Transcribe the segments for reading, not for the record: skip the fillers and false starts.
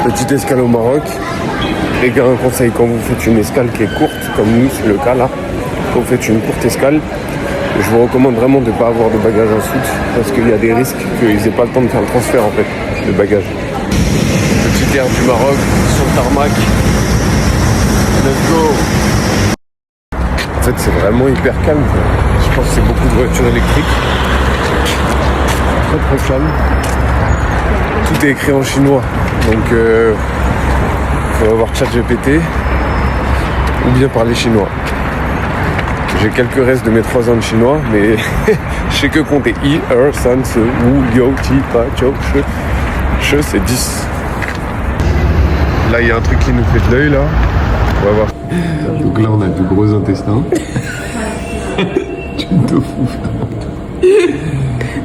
Petite escale au Maroc. Les gars, un conseil, quand vous faites une escale qui est courte, comme nous, c'est le cas là, quand vous faites une courte escale, je vous recommande vraiment de ne pas avoir de bagages ensuite, parce qu'il y a des risques qu'ils n'aient pas le temps de faire le transfert en fait, de bagages. Petite air du Maroc, sur le tarmac. Let's go! En fait, c'est vraiment hyper calme. Je pense que c'est beaucoup de voitures électriques. Très très calme. Tout est écrit en chinois, donc faut avoir ChatGPT ou bien parler chinois. J'ai quelques restes de mes 3 ans de chinois, mais je sais que compter I, Er, San, Se, Wu, Liu, Ti, Pa, Chou, Che, c'est 10. Là, il y a un truc qui nous fait de l'œil, là. On va voir. Donc là, on a de gros intestins. Du tofu.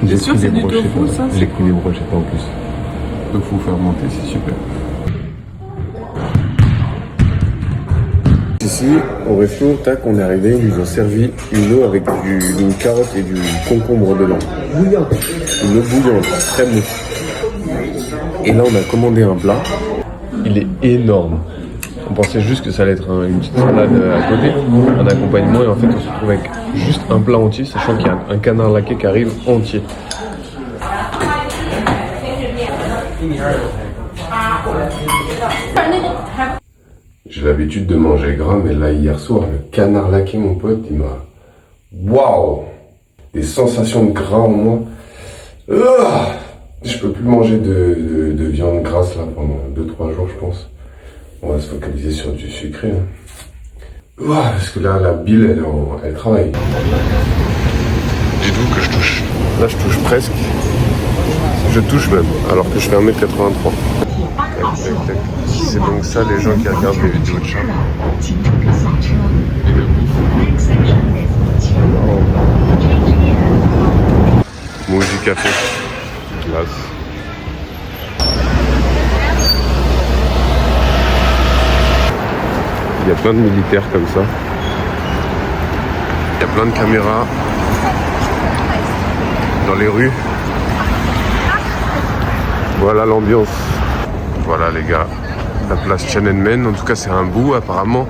J'ai sûr c'est du tofu, ça. J'ai pris des brochettes en plus. Tofu fermenté, c'est super. Ici, au resto, tac, on est arrivé, ils nous ont servi une eau avec une carotte et du concombre dedans. Bouillante. Une eau bouillante, très mousse. Et là, on a commandé un plat. Il est énorme. On pensait juste que ça allait être une petite salade à côté, un accompagnement, et en fait, on se retrouve avec juste un plat entier, sachant qu'il y a un canard laqué qui arrive entier. J'ai l'habitude de manger gras, mais là, hier soir, le canard laqué, mon pote, il m'a... Waouh! Des sensations de gras en moi. Je peux plus manger de viande grasse, là, pendant 2-3 jours, je pense. On va se focaliser sur du sucré. Hein. Parce que là, la bile, elle travaille. Dites-vous que je touche. Là, je touche presque. Je touche même, alors que je fais 1m83. C'est donc ça les gens qui regardent les vidéos de chat. Et de bouffe. Mousse du café. Glace. Il y a plein de militaires comme ça. Il y a plein de caméras dans les rues. Voilà l'ambiance. Voilà les gars, la place Tiananmen, en tout cas c'est un bout apparemment.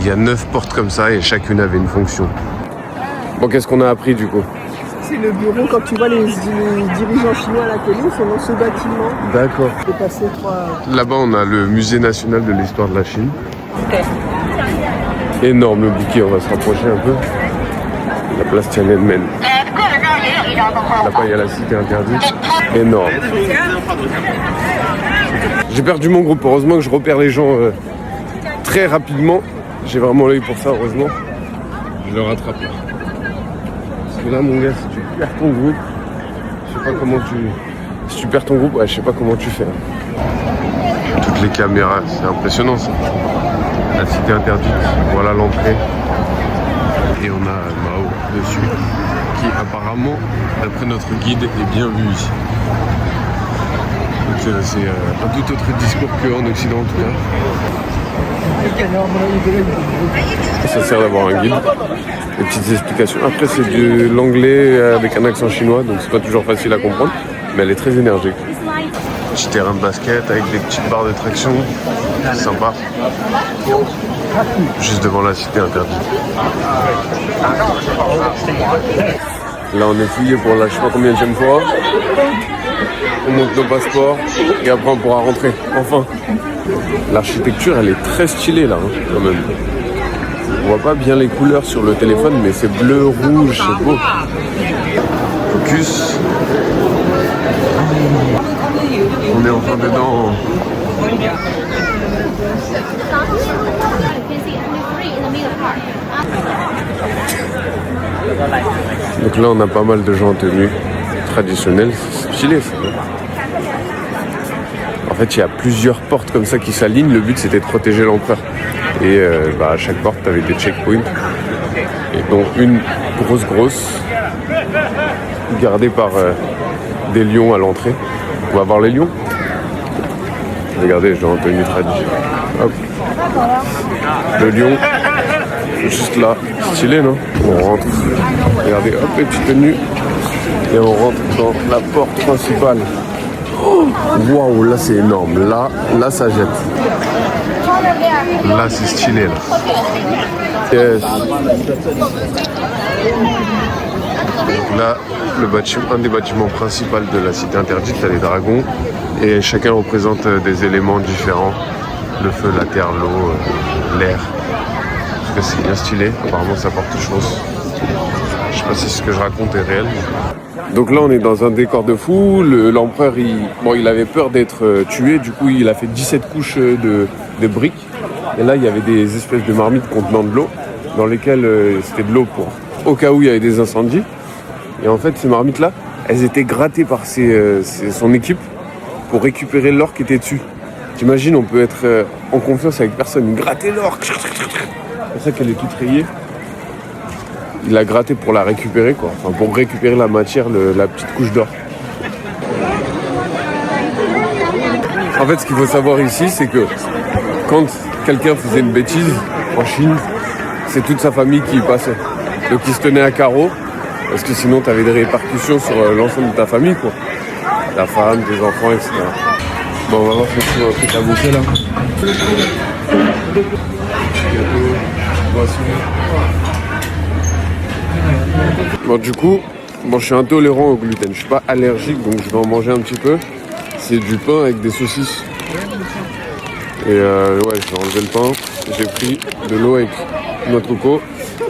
Il y a 9 portes comme ça et chacune avait une fonction. Bon, qu'est-ce qu'on a appris du coup? C'est le bureau, quand tu vois les dirigeants chinois à la télé, ils sont dans ce bâtiment. D'accord. Là-bas on a le musée national de l'histoire de la Chine. Énorme le bouquet, on va se rapprocher un peu. La place Tiananmen. Là-bas il y a la cité interdite. Énorme. J'ai perdu mon groupe, heureusement que je repère les gens très rapidement. J'ai vraiment l'œil pour ça, heureusement. Je le rattrape là. Parce que là mon gars, si tu perds ton groupe, je sais pas comment tu... Si tu perds ton groupe, ouais, je sais pas comment tu fais. Toutes les caméras, c'est impressionnant ça. La cité interdite, voilà l'entrée. Et on a Mao dessus, qui apparemment, d'après notre guide, est bien vu ici. C'est un tout autre discours qu'en Occident en tout cas. Ça sert d'avoir un guide, des petites explications. Après c'est de l'anglais avec un accent chinois, donc c'est pas toujours facile à comprendre, mais elle est très énergique. Petit terrain de basket avec des petites barres de traction, c'est sympa. Juste devant la cité interdite. Là on est fouillé pour la je sais pas combienième fois. On monte nos passeports et après on pourra rentrer, enfin. L'architecture elle est très stylée là, hein, quand même. On voit pas bien les couleurs sur le téléphone, mais c'est bleu, rouge, c'est beau. Focus. On est enfin dedans. Donc là on a pas mal de gens en tenue traditionnelle, c'est stylé ça. En fait il y a plusieurs portes comme ça qui s'alignent, le but c'était de protéger l'empereur. Et à chaque porte tu avais des checkpoints. Et donc une grosse gardée par des lions à l'entrée. On va voir les lions. Regardez, les gens en tenue traditionnelle. Hop. Le lion, juste là, stylé non? On rentre, regardez, hop, les petites tenues. Et on rentre dans la porte principale. Waouh, là c'est énorme. Là ça jette. Là c'est stylé là. Yes. Donc là, un des bâtiments principaux de la cité interdite, t'as les dragons. Et chacun représente des éléments différents. Le feu, la terre, l'eau, l'air. Parce que c'est bien stylé. Apparemment ça porte chance. Je sais pas si ce que je raconte est réel. Donc là on est dans un décor de fou. L'empereur il avait peur d'être tué. Du coup il a fait 17 couches de briques. Et là il y avait des espèces de marmites contenant de l'eau. Dans lesquelles c'était de l'eau pour au cas où il y avait des incendies. Et en fait ces marmites là, elles étaient grattées par son équipe pour récupérer l'or qui était dessus. T'imagines, on peut être en confiance avec personne. Gratter l'or. C'est pour ça qu'elle est toute rayée. Il l'a gratté pour la récupérer, quoi. Enfin, pour récupérer la matière, la petite couche d'or. En fait, ce qu'il faut savoir ici, c'est que quand quelqu'un faisait une bêtise en Chine, c'est toute sa famille qui y passait. Donc il se tenait à carreau, parce que sinon tu avais des répercussions sur l'ensemble de ta famille, quoi. Ta femme, tes enfants, etc. Bon, on va voir si on trouve un truc à bouffer là. Bon, du coup, je suis intolérant au gluten. Je suis pas allergique, donc je vais en manger un petit peu. C'est du pain avec des saucisses. Et ouais, je vais enlever le pain. J'ai pris de l'eau avec noix de coco.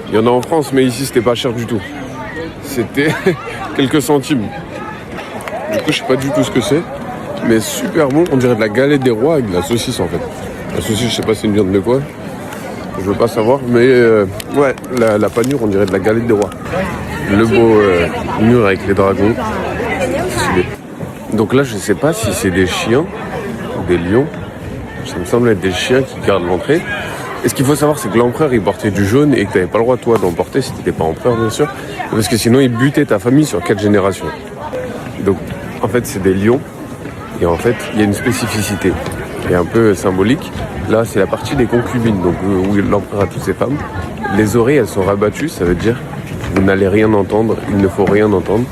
Il y en a en France, mais ici, c'était pas cher du tout. C'était quelques centimes. Du coup, je sais pas du tout ce que c'est. Mais super bon. On dirait de la galette des rois avec de la saucisse, en fait. La saucisse, je sais pas c'est une viande de quoi. Je veux pas savoir, mais ouais, la panure, on dirait de la galette des rois. Le beau mur avec les dragons. Stylé. Donc là, je sais pas si c'est des chiens ou des lions. Ça me semble être des chiens qui gardent l'entrée. Et ce qu'il faut savoir, c'est que l'empereur, il portait du jaune et que tu n'avais pas le droit, toi, d'en porter si tu n'étais pas empereur, bien sûr. Parce que sinon, il butait ta famille sur 4 générations. Donc, en fait, c'est des lions. Et en fait, il y a une spécificité qui est un peu symbolique. Là, c'est la partie des concubines, donc où l'empereur a toutes ses femmes. Les oreilles, elles sont rabattues, ça veut dire vous n'allez rien entendre, il ne faut rien entendre.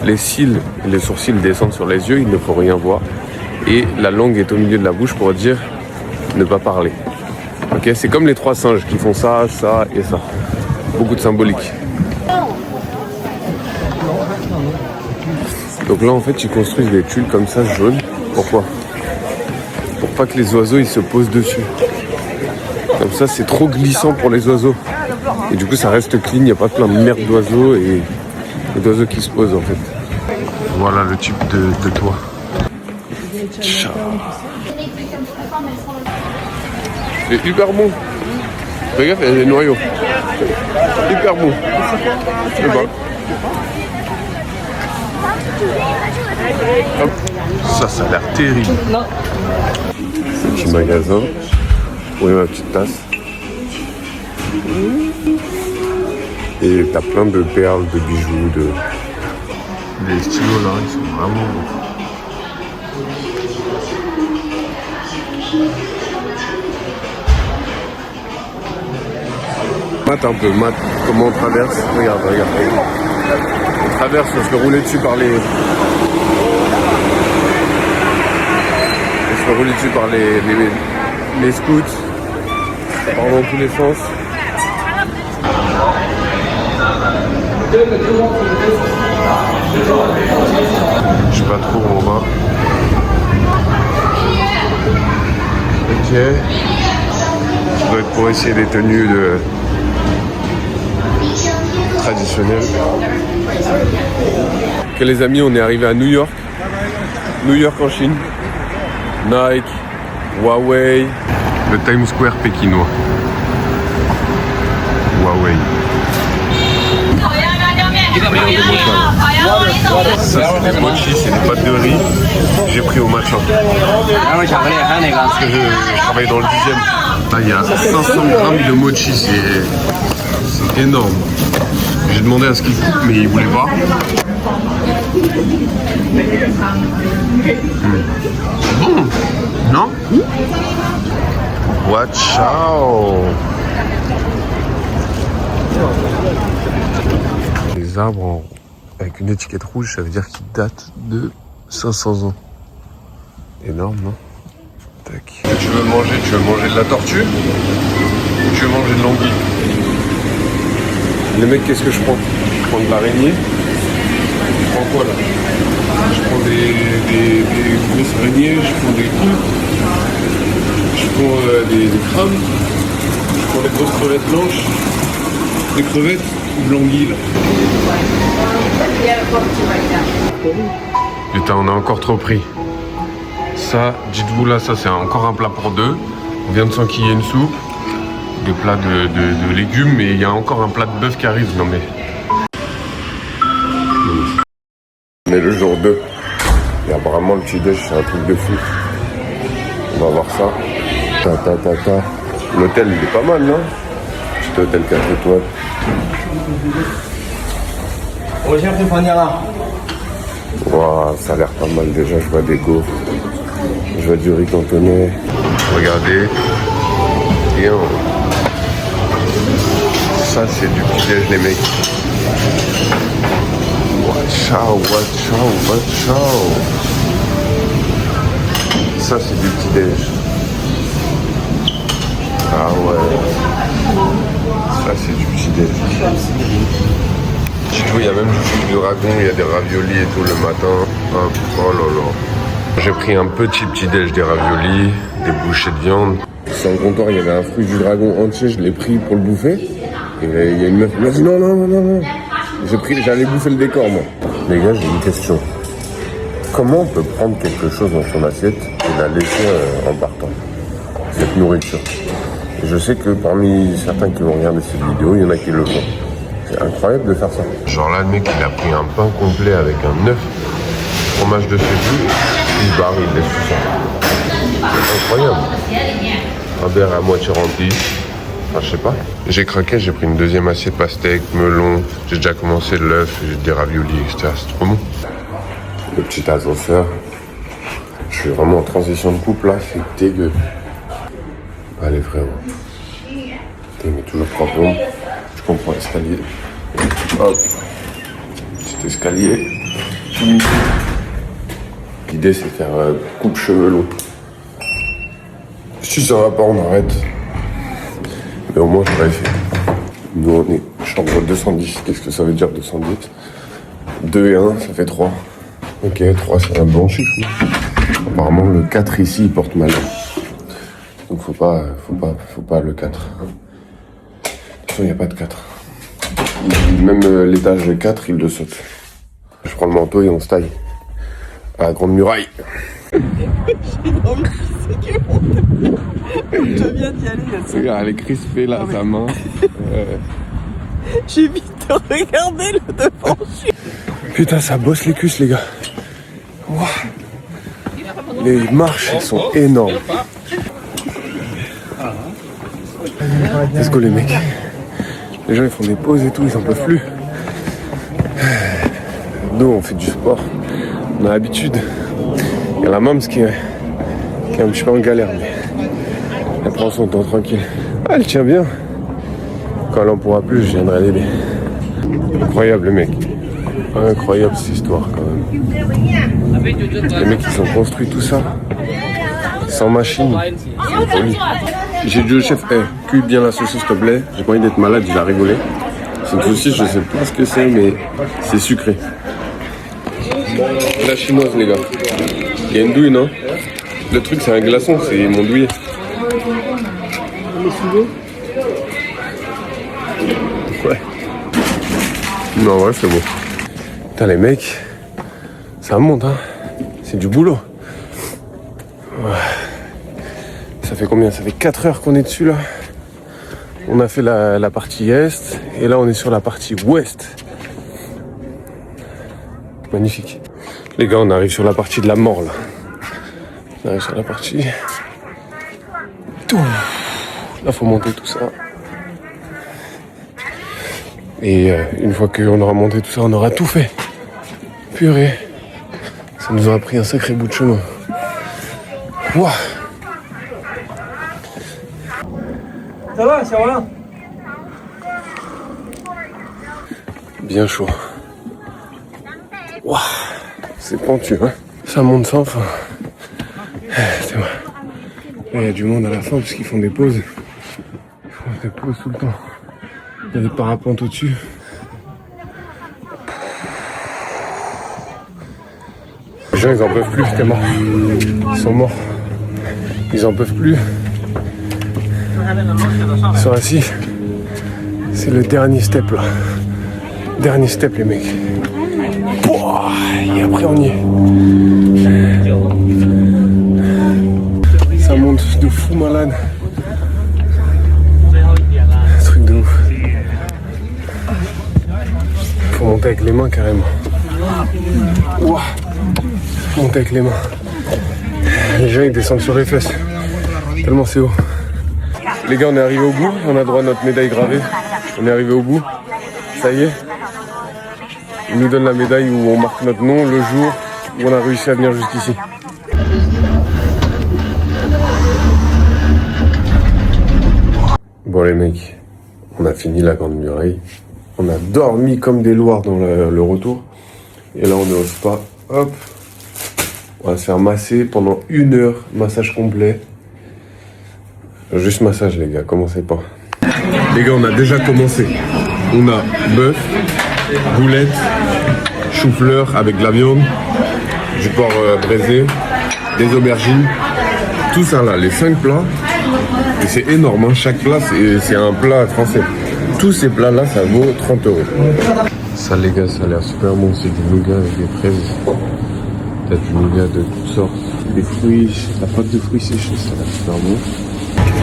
Les cils et les sourcils descendent sur les yeux, il ne faut rien voir. Et la langue est au milieu de la bouche pour dire ne pas parler. Ok, c'est comme les 3 singes qui font ça, ça et ça. Beaucoup de symbolique. Donc là, en fait, ils construisent des tuiles comme ça, jaunes. Pourquoi ? Pour pas que les oiseaux ils se posent dessus. Comme ça, c'est trop glissant pour les oiseaux. Et du coup, ça reste clean, il n'y a pas plein de merde d'oiseaux et d'oiseaux qui se posent en fait. Voilà le type de toit. Ciao. C'est hyper bon. Fais gaffe, il y a des noyaux. Hyper bon. Je sais pas. Hop. Ça a l'air terrible. Petit magasin. Oui, ma petite tasse. Et t'as plein de perles, de bijoux, Les stylos là, ils sont vraiment beaux. Mate un peu, mate comment on traverse. Regarde. On traverse, on se fait rouler dessus par les... On se fait rouler dessus par les scouts. Ça part dans tous les sens. Je sais pas trop où on va. Ok. Ça doit être pour essayer des tenues traditionnelles. Ok les amis, on est arrivé à New York. New York en Chine. Nike, Huawei. Le Times Square pékinois. Huawei. Ça c'est des mochis, c'est des pâtes de riz. J'ai pris au machin. Parce que je travaille dans le 10e. Là il y a 500 grammes de mochi, c'est énorme. J'ai demandé à ce qu'il coupe mais il voulait pas. Bon, non? Watch out. Les arbres avec une étiquette rouge, ça veut dire qu'ils datent de 500 ans. Énorme, non? Tac. Tu veux manger de la tortue ou tu veux manger de l'anguille? Les mecs, qu'est-ce que je prends? Je prends de l'araignée. Je prends quoi là? Je prends des grosses araignées, je prends des poulpes, je prends des crabes, je prends des grosses crevettes blanches, des crevettes ou de l'anguille là. Putain, on a encore trop pris. Ça, dites-vous là, ça c'est encore un plat pour deux. On vient de s'enquiller une soupe, des plats de légumes, mais il y a encore un plat de bœuf qui arrive. Non mais... On est le jour 2. Et apparemment le petit déj c'est un truc de fou. On va voir ça. L'hôtel il est pas mal, non? Petit hôtel 4 étoiles. Wow, ça a l'air pas mal déjà, je vois des gaufres. Je vois du riz cantonais. Regardez. Et ça c'est du petit déj les mecs. Watch out. Ça c'est du petit déj. Ah ouais. Ça c'est du petit déj. Il y a même du filet du dragon, il y a des raviolis et tout le matin. Hop, oh là là. J'ai pris un petit déj, des raviolis, des bouchées de viande. Sur le comptoir, il y avait un fruit du dragon entier, je l'ai pris pour le bouffer. Et il y a une meuf qui m'a dit non. J'allais bouffer le décor moi. Les gars, j'ai une question. Comment on peut prendre quelque chose dans son assiette et la laisser en partant? Cette nourriture. Et je sais que parmi certains qui vont regarder cette vidéo, il y en a qui le font. C'est incroyable de faire ça. Genre là, le mec, il a pris un pain complet avec un œuf, fromage de fétu, une barre, il laisse tout ça. C'est incroyable. Un verre à moitié rempli. Enfin, je sais pas. J'ai craqué, j'ai pris une deuxième assiette pastèque, melon. J'ai déjà commencé l'œuf, j'ai des raviolis, etc. C'est trop bon. Le petit ascenseur. Je suis vraiment en transition de couple là, c'est dégueu. Allez frérot. Putain, mais toujours 3 plombs. Je comprends l'escalier. Hop. Petit escalier. L'idée c'est de faire coupe cheveux longs. Si ça va pas, on arrête. Mais au moins j'aurais fait. Nous on est chambre 210. Qu'est-ce que ça veut dire 210? 2 et 1, ça fait 3. Ok, 3 c'est un bon chiffre. Apparemment le 4 ici il porte mal. Donc faut pas le 4. De toute façon il n'y a pas de 4. Même l'étage 4 il le saute. Je prends le manteau et on se taille. À la grande muraille. J'ai envie de pisser que je viens d'y aller. Regarde, elle est crispée là, sa main. J'évite de regarder le devant. Putain, ça bosse les cuisses, les gars. Wow. Les marches, elles sont énormes. Let's go, les mecs. Les gens, ils font des pauses et tout, ils en peuvent plus. Nous, on fait du sport. On a l'habitude. Il y a la Mams qui est un petit peu en galère, mais elle prend son temps tranquille. Ah, elle tient bien. Quand elle en pourra plus, je viendrai l'aider. Incroyable, le mec. Incroyable cette histoire, quand même. Les mecs, ils ont construit tout ça sans machine. C'est folie. J'ai dit au chef, cuis bien la saucisse, s'il te plaît. J'ai pas envie d'être malade, il a rigolé. C'est une saucisse, je sais pas ce que c'est, mais c'est sucré. La chinoise, les gars. Il y a une douille, non? Le truc, c'est un glaçon, c'est mon douillet. Ouais. Non, ouais, c'est bon. Putain, les mecs, ça monte, hein. C'est du boulot. Ouais. Ça fait combien? Ça fait 4 heures qu'on est dessus, là. On a fait la partie est, et là, on est sur la partie ouest. Magnifique. Les gars, on arrive sur la partie de la mort, là. On arrive sur la partie... Tout. Là, faut monter tout ça. Et une fois qu'on aura monté tout ça, on aura tout fait. Purée. Ça nous aura pris un sacré bout de chemin. Wouah. Ça va, c'est rien. Bien chaud. Wouah. C'est pentu, hein. Ça monte sans fin. C'est vrai. Là, il y a du monde à la fin parce qu'ils font des pauses. Ils font des pauses tout le temps. Il y a des parapentes au-dessus. Les gens, ils en peuvent plus, c'était mort. Ils sont morts. Ils en peuvent plus. Ils sont assis. C'est le dernier step là. Dernier step les mecs. Pouah, et après on y est. Ça monte de fou malade. Truc de ouf. Faut monter avec les mains carrément. Ouah. Monter avec les mains. Les gens ils descendent sur les fesses. Tellement c'est haut. Les gars, on est arrivé au bout, on a droit à notre médaille gravée. On est arrivé au bout, ça y est. Ils nous donnent la médaille où on marque notre nom, le jour où on a réussi à venir jusqu'ici. Bon les mecs, on a fini la Grande Muraille. On a dormi comme des loirs dans le retour. Et là on est au spa, hop. On va se faire masser pendant 1 heure, massage complet. Juste massage les gars, commencez pas. Les gars, on a déjà commencé. On a bœuf, boulettes, chou-fleur avec de la viande, du porc braisé, des aubergines. Tout ça là, les 5 plats. Et c'est énorme, hein. Chaque plat c'est un plat français. Tous ces plats là, ça vaut 30 €. Ça les gars, ça a l'air super bon. C'est du nougat avec des fraises. T'as du nougat de toutes sortes. Des fruits, la pâte de fruits séchés, ça a l'air super bon.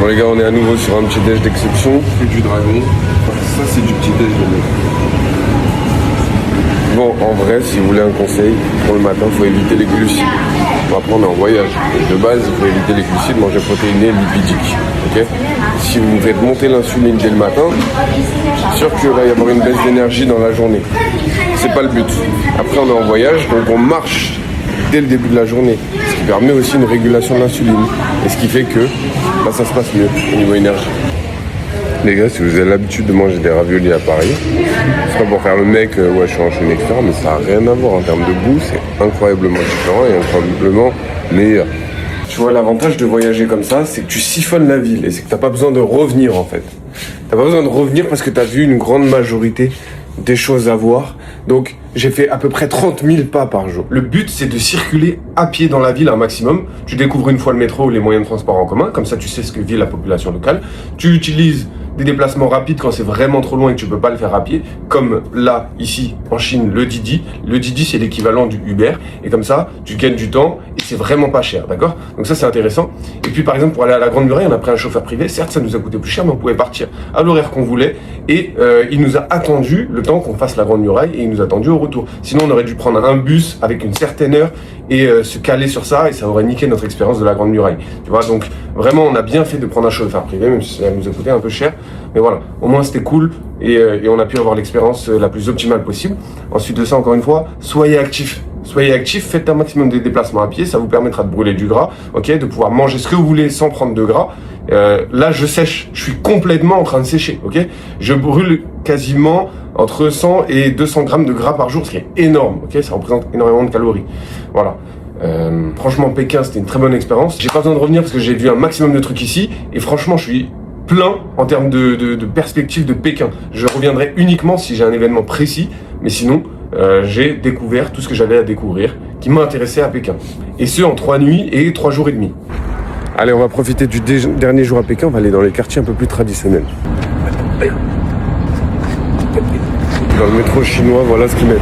Bon les gars, on est à nouveau sur un petit déj d'exception, c'est du dragon. Ça c'est du petit déj de mec. Bon, en vrai, si vous voulez un conseil, pour le matin, il faut éviter les glucides. Bon, après on est en voyage. De base, il faut éviter les glucides, manger protéiné, lipidique. Ok ? Si vous faites monter l'insuline dès le matin, c'est sûr qu'il va y avoir une baisse d'énergie dans la journée. C'est pas le but. Après on est en voyage, donc on marche dès le début de la journée, ce qui permet aussi une régulation de l'insuline et ce qui fait que bah, ça se passe mieux au niveau énergie. Les gars, si vous avez l'habitude de manger des raviolis à Paris, c'est pas pour faire le mec, ouais je suis enchaîné etc, mais ça n'a rien à voir en termes de goût, c'est incroyablement différent et incroyablement meilleur. Tu vois, l'avantage de voyager comme ça, c'est que tu siphonnes la ville et c'est que t'as pas besoin de revenir en fait. T'as pas besoin de revenir parce que t'as vu une grande majorité des choses à voir. Donc j'ai fait à peu près 30 000 pas par jour. Le but c'est de circuler à pied dans la ville un maximum. Tu découvres une fois le métro ou les moyens de transport en commun, comme ça tu sais ce que vit la population locale. Tu utilises des déplacements rapides quand c'est vraiment trop loin et que tu peux pas le faire à pied, comme là, ici, en Chine, le Didi. Le Didi, c'est l'équivalent du Uber. Et comme ça, tu gagnes du temps et c'est vraiment pas cher, d'accord ? Donc ça, c'est intéressant. Et puis, par exemple, pour aller à la Grande Muraille, on a pris un chauffeur privé. Certes, ça nous a coûté plus cher, mais on pouvait partir à l'horaire qu'on voulait. Et il nous a attendu le temps qu'on fasse la Grande Muraille et il nous a attendu au retour. Sinon, on aurait dû prendre un bus avec une certaine heure et se caler sur ça et ça aurait niqué notre expérience de la Grande Muraille. Tu vois, donc vraiment, on a bien fait de prendre un chauffeur privé, même si ça nous a coûté un peu cher. Mais voilà, au moins c'était cool et on a pu avoir l'expérience la plus optimale possible. Ensuite de ça, encore une fois, soyez actifs. Soyez actifs, faites un maximum de déplacements à pied, ça vous permettra de brûler du gras, ok, de pouvoir manger ce que vous voulez sans prendre de gras. Là, je sèche, je suis complètement en train de sécher, ok. Je brûle quasiment entre 100 et 200 grammes de gras par jour, ce qui est énorme, ok. Ça représente énormément de calories. Voilà. Franchement, Pékin, c'était une très bonne expérience. J'ai pas besoin de revenir parce que j'ai vu un maximum de trucs ici et franchement, je suis plein en termes de perspective de Pékin. Je reviendrai uniquement si j'ai un événement précis, mais sinon, j'ai découvert tout ce que j'avais à découvrir qui m'a intéressé à Pékin. Et ce, en 3 nuits et 3 jours et demi. Allez, on va profiter du dernier jour à Pékin, on va aller dans les quartiers un peu plus traditionnels. Dans le métro chinois, voilà ce qu'ils mettent.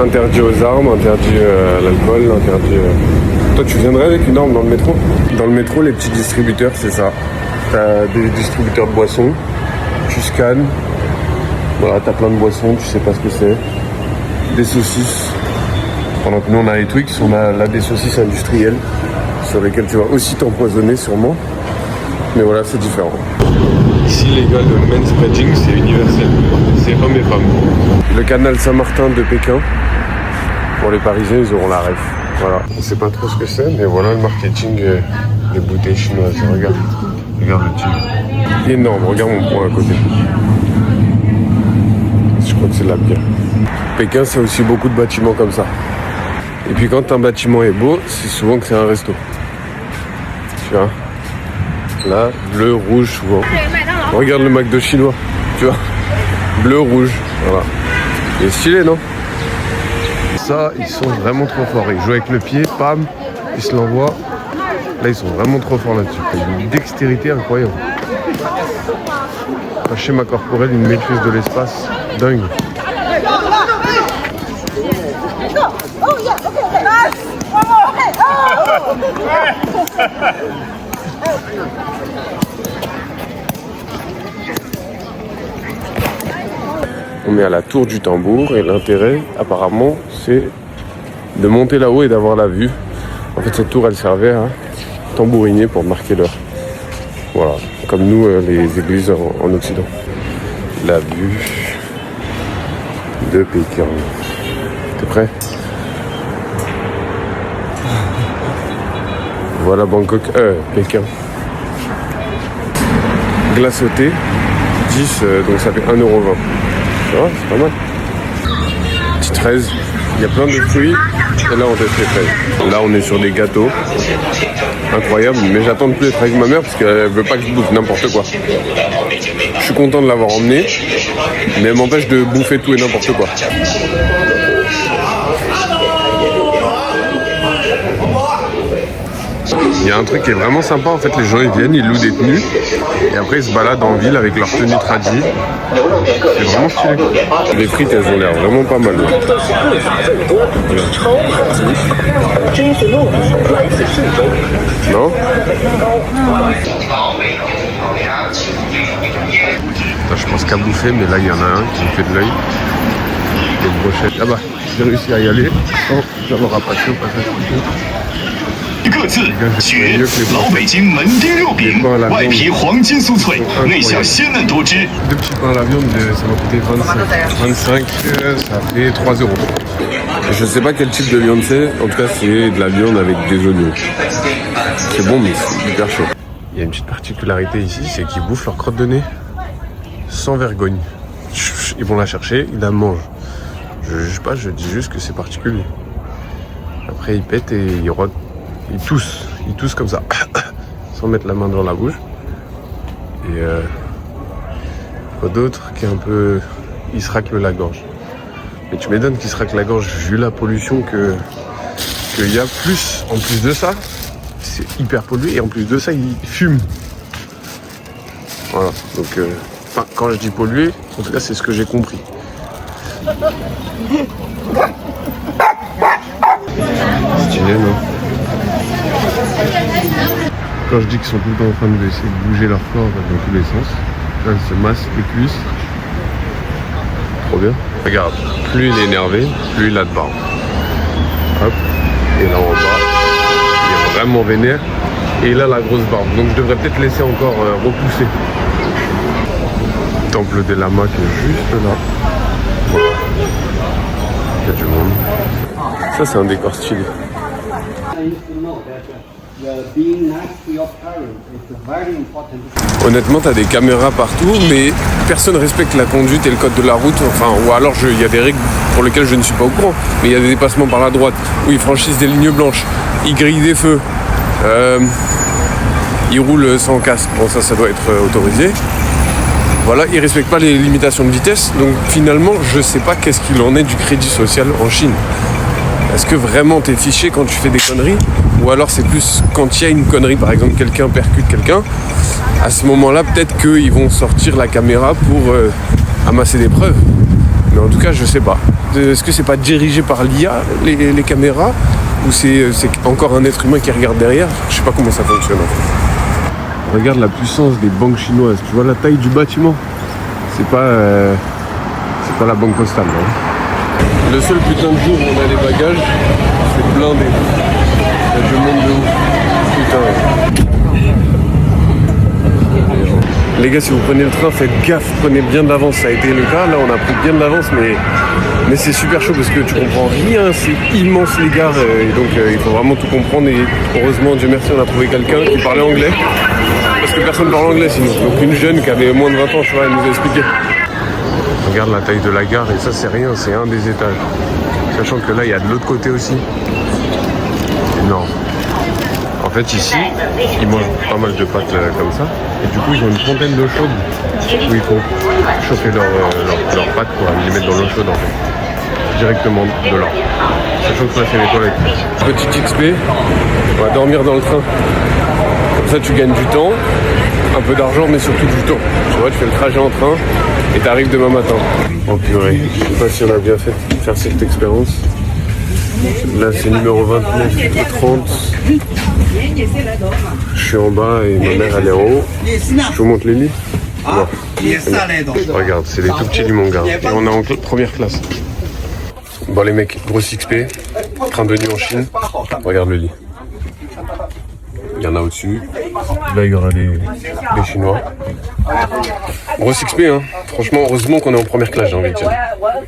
Interdit aux armes, interdit à l'alcool, interdit... Toi, tu viendrais avec une arme dans le métro ? Dans le métro, les petits distributeurs, c'est ça. T'as des distributeurs de boissons, tu scannes, voilà, t'as plein de boissons, tu sais pas ce que c'est. Des saucisses. Pendant que nous, on a les Twix, on a là des saucisses industrielles sur lesquelles tu vas aussi t'empoisonner sûrement. Mais voilà, c'est différent. Ici, les gars, le manspreading, c'est universel. C'est hommes et femmes. Le canal Saint-Martin de Pékin, pour les Parisiens, ils auront la ref. Voilà, on sait pas trop ce que c'est, mais voilà le marketing des bouteilles chinoises. Regarde le tigre. Énorme, regarde mon point à côté. Je crois que c'est de la bière. Pékin, c'est aussi beaucoup de bâtiments comme ça. Et puis quand un bâtiment est beau, c'est souvent que c'est un resto. Tu vois. Là, bleu, rouge souvent. Regarde le McDo chinois. Tu vois. Bleu, rouge. Voilà. Il est stylé, non? Ça, ils sont vraiment trop forts. Ils jouent avec le pied, pam, ils se l'envoient. Là, ils sont vraiment trop forts là-dessus. Ils ont une dextérité incroyable. Un schéma corporel, une maîtrise de l'espace dingue. On est à la tour du tambour et l'intérêt, apparemment, c'est de monter là-haut et d'avoir la vue. En fait, cette tour, elle servait à tambouriner pour marquer l'heure. Voilà, comme nous, les églises en Occident. La vue de Pékin. T'es prêt? Voilà Bangkok, Pékin. Glace au thé, 10, donc ça fait 1,20 €. Ça va, c'est pas mal. Petite fraise, il y a plein de fruits. Et là on teste les fraises. Là on est sur des gâteaux. Incroyable, mais j'attends de plus être avec ma mère parce qu'elle veut pas que je bouffe n'importe quoi. Je suis content de l'avoir emmené, mais elle m'empêche de bouffer tout et n'importe quoi. Il y a un truc qui est vraiment sympa, en fait, les gens ils viennent, ils louent des tenues et après ils se baladent en ville avec leur tenue tradie. C'est vraiment stylé. Les frites elles ont l'air vraiment pas mal. Voilà. Non? Je pense qu'à bouffer, mais là il y en a un qui me fait de l'œil. Des brochettes. Ah bah, j'ai réussi à y aller sans avoir appâté au passage. 各自学老北京门钉肉饼，外皮黄金酥脆，内馅鲜嫩多汁。Deux petits pains à la viande, ça m'a coûté 25, ça fait 3 €. Je sais pas quel type de viande c'est, en tout cas c'est de la viande avec des oignons. C'est bon mais c'est hyper chaud. Il y a une petite particularité ici, c'est qu'ils bouffent leur crotte de nez sans vergogne. Ils vont la chercher, ils la mangent. Je juge pas, je dis juste que c'est particulier. Après ils pètent et ils toussent comme ça, sans mettre la main dans la bouche. Et quoi d'autre qui est un peu... Ils se raclent la gorge. Mais tu m'étonnes qu'ils se raclent la gorge vu la pollution qu'il y a plus. En plus de ça, c'est hyper pollué et en plus de ça, ils fument. Voilà, donc... Enfin, quand je dis pollué, en tout cas, c'est ce que j'ai compris. Stylé, non? Quand je dis qu'ils sont tout le temps en train d'essayer de bouger leur corps dans tous les sens, là ils se massent les cuisses. Trop bien. Regarde, plus il est énervé, plus il a de barbe. Hop, et là en bas, il est vraiment vénère et il a la grosse barbe. Donc je devrais peut-être laisser encore repousser. Temple des lamas qui est juste là. Voilà. Il y a du monde. Ça c'est un décor stylé. Honnêtement, t'as des caméras partout, mais personne respecte la conduite et le code de la route. Enfin, ou alors il y a des règles pour lesquelles je ne suis pas au courant. Mais il y a des dépassements par la droite où ils franchissent des lignes blanches, ils grillent des feux, ils roulent sans casque. Bon, ça doit être autorisé. Voilà, ils respectent pas les limitations de vitesse. Donc finalement, je sais pas qu'est-ce qu'il en est du crédit social en Chine. Est-ce que vraiment t'es fiché quand tu fais des conneries? Ou alors c'est plus quand il y a une connerie, par exemple quelqu'un percute quelqu'un, à ce moment-là peut-être qu'ils vont sortir la caméra pour amasser des preuves. Mais en tout cas je sais pas. Est-ce que c'est pas dirigé par l'IA les caméras? Ou c'est encore un être humain qui regarde derrière? Je sais pas comment ça fonctionne en fait. Regarde la puissance des banques chinoises, tu vois la taille du bâtiment? C'est pas la banque postale. Hein. Le seul putain de jour où on a les bagages, c'est blindé. Il y a du monde de ouf. Putain. Les gars, si vous prenez le train, faites gaffe, prenez bien de l'avance. Ça a été le cas, là on a pris bien de l'avance, mais c'est super chaud parce que tu comprends rien, c'est immense les gares, et donc il faut vraiment tout comprendre. Et heureusement, Dieu merci, on a trouvé quelqu'un qui parlait anglais. Parce que personne parle anglais sinon. Donc une jeune qui avait moins de 20 ans, je crois, elle nous a expliqué. Regarde la taille de la gare et ça c'est rien, c'est un des étages. Sachant que là il y a de l'autre côté aussi. Non. En fait, ici, ils mangent pas mal de pâtes comme ça. Et du coup, ils ont une fontaine d'eau chaude où ils font chauffer leurs pâtes pour les mettre dans l'eau chaude en fait. Directement de là. Sachant que ça, c'est les toilettes. Petit XP, on va dormir dans le train. Comme ça, tu gagnes du temps, un peu d'argent, mais surtout du temps. Tu vois, tu fais le trajet en train et t'arrives demain matin. Oh purée, je sais pas si on a bien fait de faire cette expérience. Là, c'est numéro 29 et 30. Je suis en bas et ma mère elle est en haut. Je vous montre les lits. Non. Regarde, c'est les tout petits lits, mon gars. Et on est en première classe. Bon les mecs, gros XP, train de nuit en Chine. Regarde le lit. Il y en a au-dessus. Là, il y aura les Chinois. Gros XP, hein. Franchement, heureusement qu'on est en première classe, j'ai envie de dire.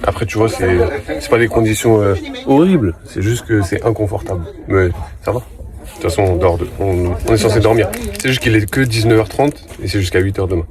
Après, tu vois, c'est pas des conditions horribles. C'est juste que c'est inconfortable. Mais ça va. De toute façon, on est censé dormir. C'est juste qu'il est que 19h30 et c'est jusqu'à 8h demain.